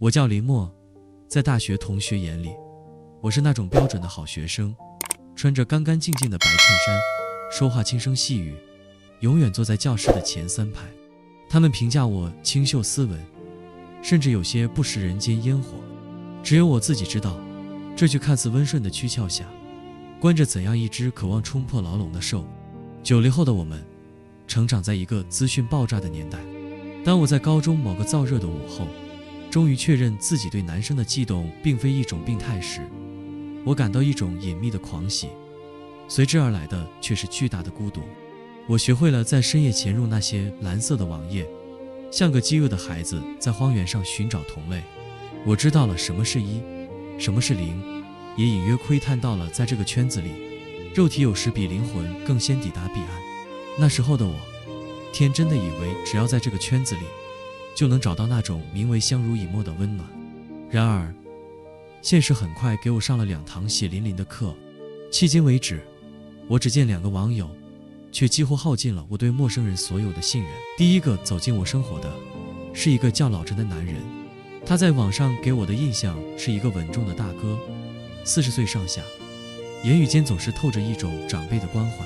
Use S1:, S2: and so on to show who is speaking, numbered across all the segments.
S1: 我叫林默，在大学同学眼里，我是那种标准的好学生，穿着干干净净的白衬衫，说话轻声细语，永远坐在教室的前3排。他们评价我清秀斯文，甚至有些不食人间烟火。只有我自己知道，这具看似温顺的躯壳下，关着怎样一只渴望冲破牢笼的兽。90后的我们，成长在一个资讯爆炸的年代。当我在高中某个燥热的午后，终于确认自己对男生的悸动并非一种病态时，我感到一种隐秘的狂喜，随之而来的却是巨大的孤独。我学会了在深夜潜入那些蓝色的网页，像个饥饿的孩子在荒原上寻找同类。我知道了什么是1，什么是0，也隐约窥探到了在这个圈子里，肉体有时比灵魂更先抵达彼岸。那时候的我，天真的以为只要在这个圈子里，就能找到那种名为相濡以沫的温暖。然而，现实很快给我上了2堂血淋淋的课。迄今为止，我只见2个网友，却几乎耗尽了我对陌生人所有的信任。第一个走进我生活的，是一个叫老陈的男人。他在网上给我的印象是一个稳重的大哥，40岁上下，言语间总是透着一种长辈的关怀。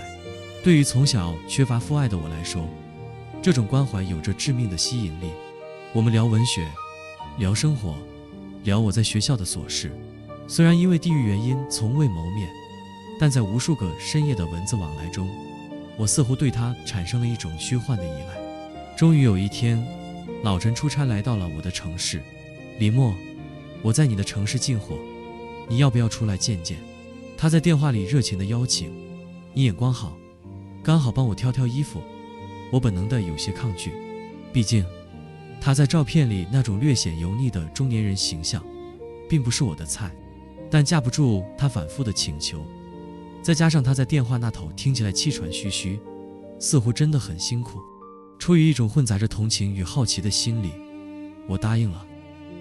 S1: 对于从小缺乏父爱的我来说，这种关怀有着致命的吸引力。我们聊文学，聊生活，聊我在学校的琐事。虽然因为地域原因从未谋面，但在无数个深夜的文字往来中，我似乎对他产生了一种虚幻的依赖。终于有一天，老陈出差来到了我的城市。李默，我在你的城市进货，你要不要出来见见？他在电话里热情地邀请。你眼光好，刚好帮我挑挑衣服。我本能的有些抗拒，毕竟他在照片里那种略显油腻的中年人形象并不是我的菜，但架不住他反复的请求，再加上他在电话那头听起来气喘吁吁，似乎真的很辛苦。出于一种混杂着同情与好奇的心理，我答应了。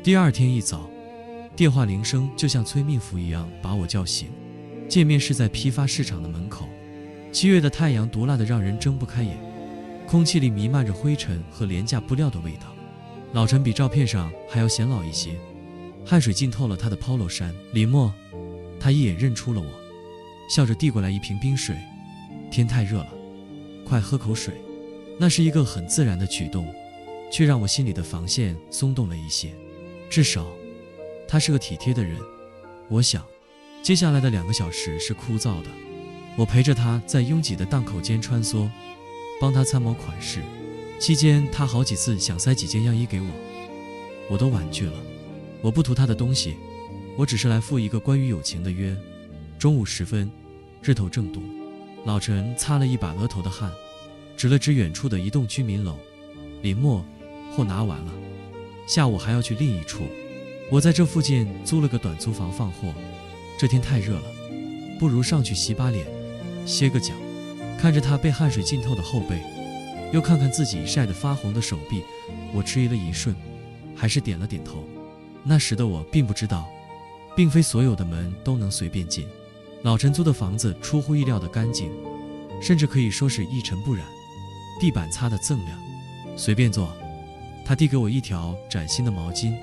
S1: 第二天一早，电话铃声就像催命符一样把我叫醒。见面是在批发市场的门口。7月的太阳毒辣得让人睁不开眼，空气里弥漫着灰尘和廉价布料的味道。老陈比照片上还要显老一些，汗水浸透了他的 polo 衫。李默，他一眼认出了我，笑着递过来一瓶冰水。天太热了，快喝口水。那是一个很自然的举动，却让我心里的防线松动了一些。至少他是个体贴的人。我想接下来的2个小时是枯燥的，我陪着他在拥挤的档口间穿梭，帮他参谋款式。期间他好几次想塞几件样衣给我，我都婉拒了。我不图他的东西，我只是来赴一个关于友情的约。中午时分，日头正毒，老陈擦了一把额头的汗，指了指远处的一栋居民楼。林默，货拿完了，下午还要去另一处。我在这附近租了个短租房放货，这天太热了，不如上去洗把脸，歇个脚。看着他被汗水浸透的后背，又看看自己晒得发红的手臂，我迟疑了一瞬，还是点了点头。那时的我并不知道，并非所有的门都能随便进。老陈租的房子出乎意料的干净，甚至可以说是一尘不染，地板擦得锃亮。随便坐。他递给我一条崭新的毛巾，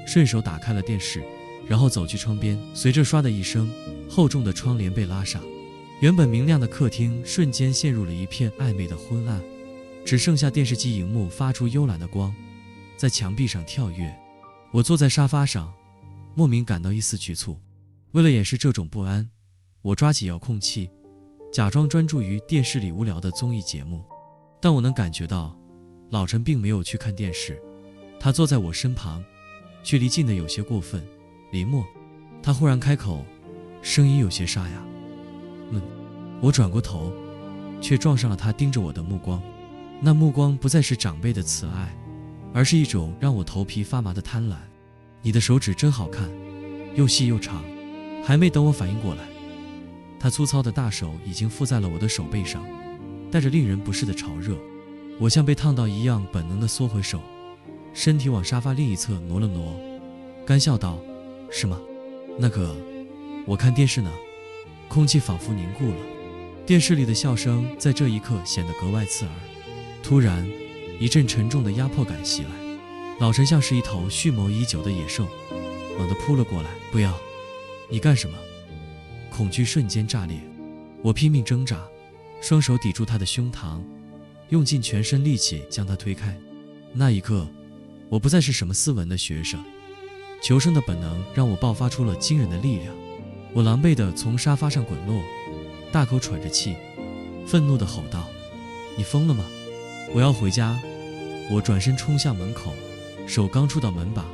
S1: 顺手打开了电视，然后走去窗边。随着唰的一声，厚重的窗帘被拉上，原本明亮的客厅瞬间陷入了一片暧昧的昏暗，只剩下电视机荧幕发出幽蓝的光，在墙壁上跳跃。我坐在沙发上，莫名感到一丝局促。为了掩饰这种不安，我抓起遥控器，假装专注于电视里无聊的综艺节目。但我能感觉到老陈并没有去看电视，他坐在我身旁，距离近的有些过分。林默，他忽然开口，声音有些沙哑。我转过头，却撞上了他盯着我的目光。那目光不再是长辈的慈爱，而是一种让我头皮发麻的贪婪。你的手指真好看，又细又长。还没等我反应过来，他粗糙的大手已经附在了我的手背上，带着令人不适的潮热。我像被烫到一样本能地缩回手，身体往沙发另一侧挪了挪，干笑道：是吗？那个，我看电视呢。空气仿佛凝固了，电视里的笑声在这一刻显得格外刺耳。突然，一阵沉重的压迫感袭来，老陈像是一头蓄谋已久的野兽，猛地扑了过来。不要！你干什么？恐惧瞬间炸裂，我拼命挣扎，双手抵住他的胸膛，用尽全身力气将他推开。那一刻，我不再是什么斯文的学生，求生的本能让我爆发出了惊人的力量。我狼狈地从沙发上滚落，大口喘着气，愤怒地吼道：你疯了吗？我要回家！我转身冲向门口，手刚触到门把，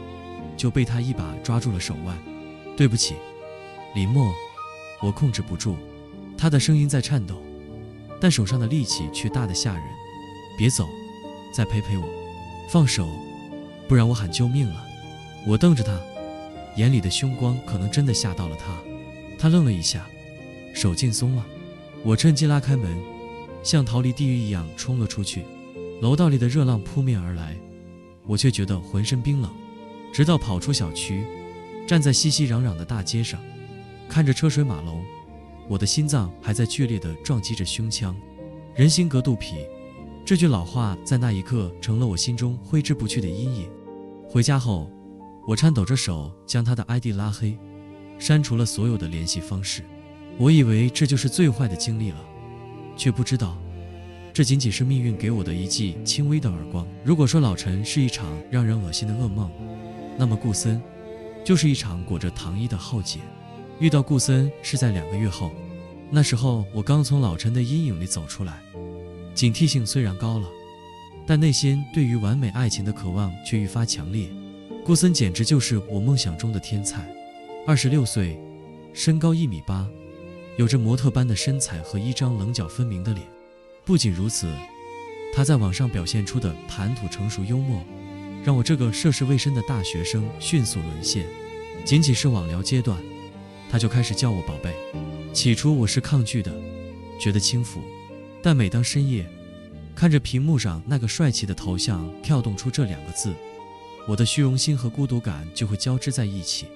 S1: 就被他一把抓住了手腕。对不起，林默。我控制不住，他的声音在颤抖，但手上的力气却大得吓人。别走，再陪陪我。放手，不然我喊救命了。我瞪着他，眼里的凶光可能真的吓到了他。他愣了一下，手劲松了。我趁机拉开门，像逃离地狱一样冲了出去。楼道里的热浪扑面而来，我却觉得浑身冰冷。直到跑出小区，站在熙熙攘攘的大街上，看着车水马龙，我的心脏还在剧烈地撞击着胸腔。人心隔肚皮，这句老话在那一刻成了我心中挥之不去的阴影。回家后，我颤抖着手将他的 ID 拉黑，删除了所有的联系方式。我以为这就是最坏的经历了，却不知道这仅仅是命运给我的一记轻微的耳光。如果说老陈是一场让人恶心的噩梦，那么顾森就是一场裹着糖衣的浩劫。遇到顾森是在2个月后，那时候我刚从老陈的阴影里走出来，警惕性虽然高了，但内心对于完美爱情的渴望却愈发强烈。顾森简直就是我梦想中的天才，26岁，身高1.8米，有着模特般的身材和一张棱角分明的脸。不仅如此，他在网上表现出的谈吐成熟幽默，让我这个涉世未深的大学生迅速沦陷。仅仅是网聊阶段，他就开始叫我宝贝。起初我是抗拒的，觉得轻浮，但每当深夜看着屏幕上那个帅气的头像跳动出这2个字，我的虚荣心和孤独感就会交织在一起，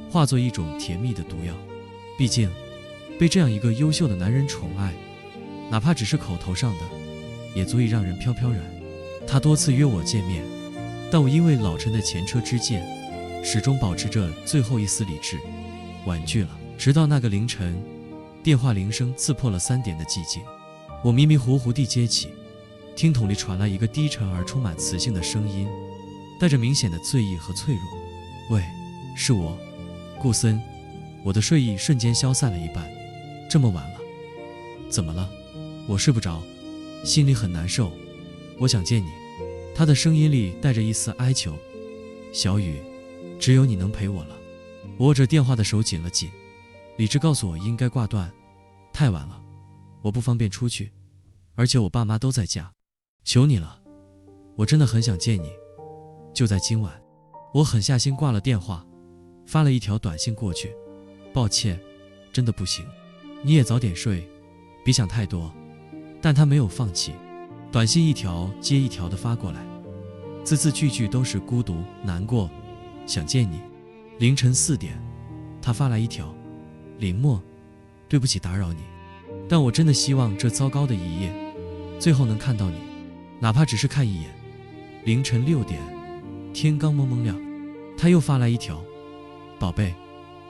S1: 化作一种甜蜜的毒药。毕竟被这样一个优秀的男人宠爱，哪怕只是口头上的，也足以让人飘飘然。他多次约我见面，但我因为老陈的前车之鉴，始终保持着最后一丝理智，婉拒了。直到那个凌晨，电话铃声刺破了3点的寂静，我迷迷糊糊地接起，听筒里传来一个低沉而充满磁性的声音，带着明显的醉意和脆弱。喂，是我，顾森。我的睡意瞬间消散了一半。这么晚了，怎么了？我睡不着，心里很难受，我想见你。他的声音里带着一丝哀求。小雨，只有你能陪我了。我握着电话的手紧了紧，理智告诉我应该挂断，太晚了，我不方便出去，而且我爸妈都在家。求你了，我真的很想见你，就在今晚。我狠下心挂了电话，发了一条短信过去。抱歉，真的不行，你也早点睡，别想太多。但他没有放弃，短信一条接一条地发过来，字字句句都是孤独、难过、想见你。凌晨4点，他发来一条：林默，对不起打扰你，但我真的希望这糟糕的一夜最后能看到你，哪怕只是看一眼。凌晨6点，天刚蒙蒙亮，他又发来一条：宝贝，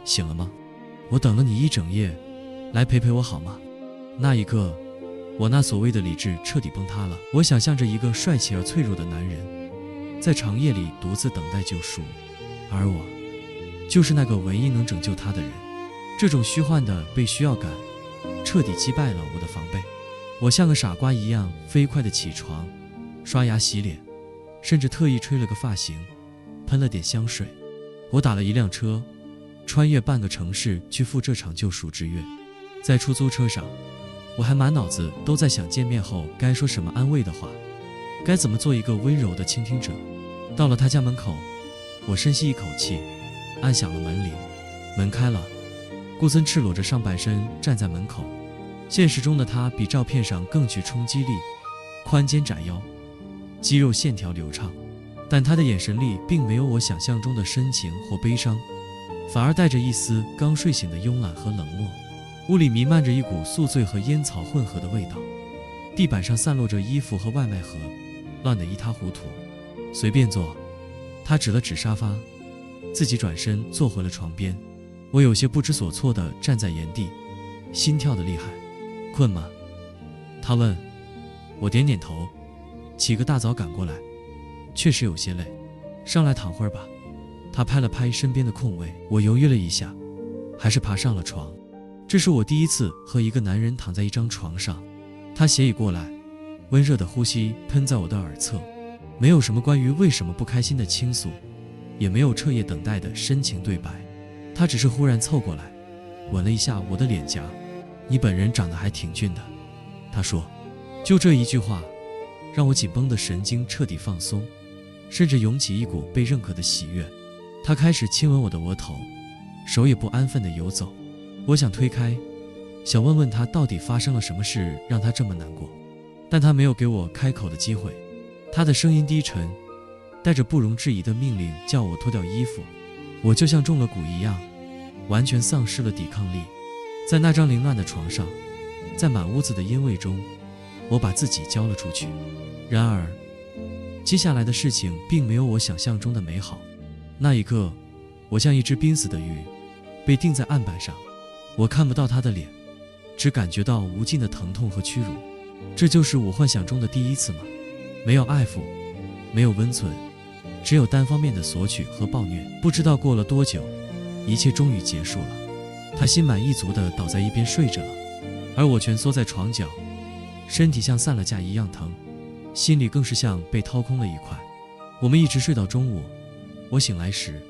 S1: 醒了吗？我等了你一整夜，来陪陪我好吗？那一刻，我那所谓的理智彻底崩塌了。我想象着一个帅气而脆弱的男人，在长夜里独自等待救赎，而我就是那个唯一能拯救他的人。这种虚幻的被需要感，彻底击败了我的防备。我像个傻瓜一样飞快地起床，刷牙洗脸，甚至特意吹了个发型，喷了点香水。我打了一辆车，穿越半个城市去赴这场救赎之约。在出租车上，我还满脑子都在想见面后该说什么安慰的话，该怎么做一个温柔的倾听者。到了他家门口，我深吸一口气，按响了门铃。门开了，顾森赤裸着上半身站在门口。现实中的他比照片上更具冲击力，宽肩窄腰，肌肉线条流畅，但他的眼神里并没有我想象中的深情或悲伤，反而带着一丝刚睡醒的慵懒和冷漠。屋里弥漫着一股宿醉和烟草混合的味道，地板上散落着衣服和外卖盒，乱得一塌糊涂。随便坐，他指了指沙发，自己转身坐回了床边。我有些不知所措地站在原地，心跳得厉害。困吗？他问。我点点头。起个大早赶过来，确实有些累，上来躺会儿吧。他拍了拍身边的空位，我犹豫了一下，还是爬上了床。这是我第一次和一个男人躺在一张床上。他斜倚过来，温热的呼吸喷在我的耳侧，没有什么关于为什么不开心的倾诉，也没有彻夜等待的深情对白。他只是忽然凑过来，吻了一下我的脸颊。你本人长得还挺俊的，他说。就这一句话，让我紧绷的神经彻底放松，甚至涌起一股被认可的喜悦。他开始亲吻我的额头，手也不安分地游走。我想推开，想问问他到底发生了什么事让他这么难过，但他没有给我开口的机会。他的声音低沉，带着不容置疑的命令，叫我脱掉衣服。我就像中了蛊一样，完全丧失了抵抗力。在那张凌乱的床上，在满屋子的烟味中，我把自己交了出去。然而，接下来的事情并没有我想象中的美好。那一刻，我像一只濒死的鱼，被钉在案板上。我看不到他的脸，只感觉到无尽的疼痛和屈辱。这就是我幻想中的第一次吗？没有爱抚，没有温存，只有单方面的索取和暴虐。不知道过了多久，一切终于结束了。他心满意足地倒在一边睡着了，而我蜷缩在床角，身体像散了架一样疼，心里更是像被掏空了一块。我们一直睡到中午，我醒来时，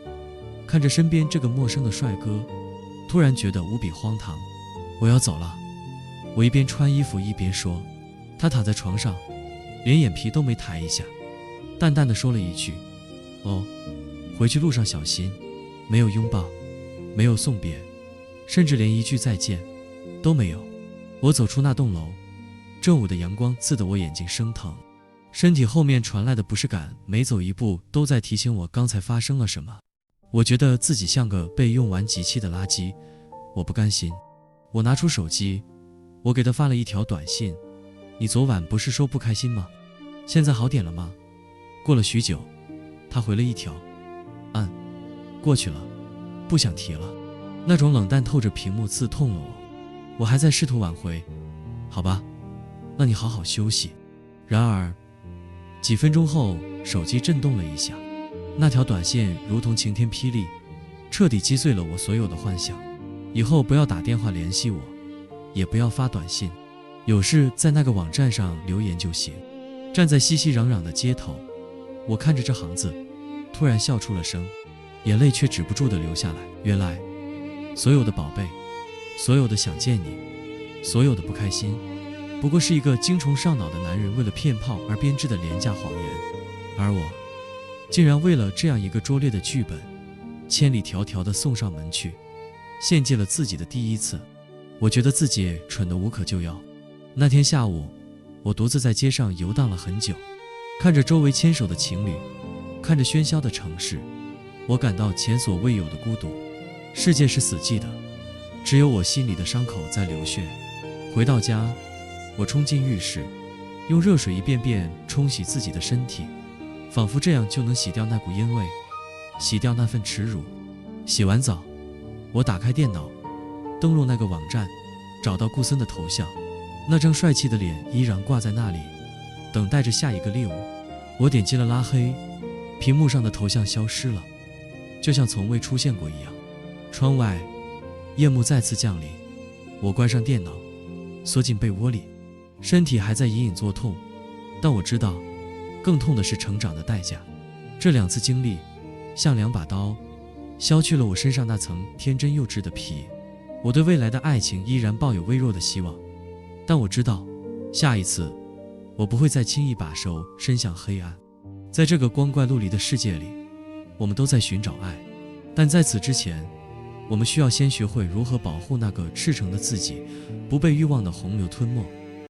S1: 看着身边这个陌生的帅哥，突然觉得无比荒唐。我要走了，我一边穿衣服一边说。他躺在床上，连眼皮都没抬一下，淡淡的说了一句：哦，回去路上小心。没有拥抱，没有送别，甚至连一句再见都没有。我走出那栋楼，正午的阳光刺得我眼睛生疼，身体后面传来的不适感每走一步都在提醒我刚才发生了什么。我觉得自己像个被用完即弃的垃圾，我不甘心。我拿出手机，我给他发了一条短信：你昨晚不是说不开心吗？现在好点了吗？过了许久，他回了一条：过去了，不想提了。那种冷淡透着屏幕刺痛了我。我还在试图挽回：好吧，那你好好休息。然而几分钟后，手机震动了一下，那条短信如同晴天霹雳，彻底击碎了我所有的幻想。以后不要打电话联系我，也不要发短信，有事在那个网站上留言就行。站在熙熙攘攘的街头，我看着这行字，突然笑出了声，眼泪却止不住地流下来。原来所有的宝贝，所有的想见你，所有的不开心，不过是一个精虫上脑的男人为了骗炮而编织的廉价谎言。而我竟然为了这样一个拙劣的剧本，千里迢迢地送上门去，献祭了自己的第一次。我觉得自己蠢得无可救药。那天下午，我独自在街上游荡了很久，看着周围牵手的情侣，看着喧嚣的城市，我感到前所未有的孤独。世界是死寂的，只有我心里的伤口在流血。回到家，我冲进浴室，用热水一遍遍冲洗自己的身体，仿佛这样就能洗掉那股烟味，洗掉那份耻辱。洗完澡，我打开电脑，登录那个网站，找到顾森的头像，那张帅气的脸依然挂在那里，等待着下一个猎物。我点击了拉黑，屏幕上的头像消失了，就像从未出现过一样。窗外夜幕再次降临，我关上电脑，缩进被窝里，身体还在隐隐作痛，但我知道更痛的是成长的代价。这两次经历像两把刀，削去了我身上那层天真幼稚的皮。我对未来的爱情依然抱有微弱的希望，但我知道下一次我不会再轻易把手伸向黑暗。在这个光怪陆离的世界里，我们都在寻找爱，但在此之前，我们需要先学会如何保护那个赤诚的自己，不被欲望的洪流吞没。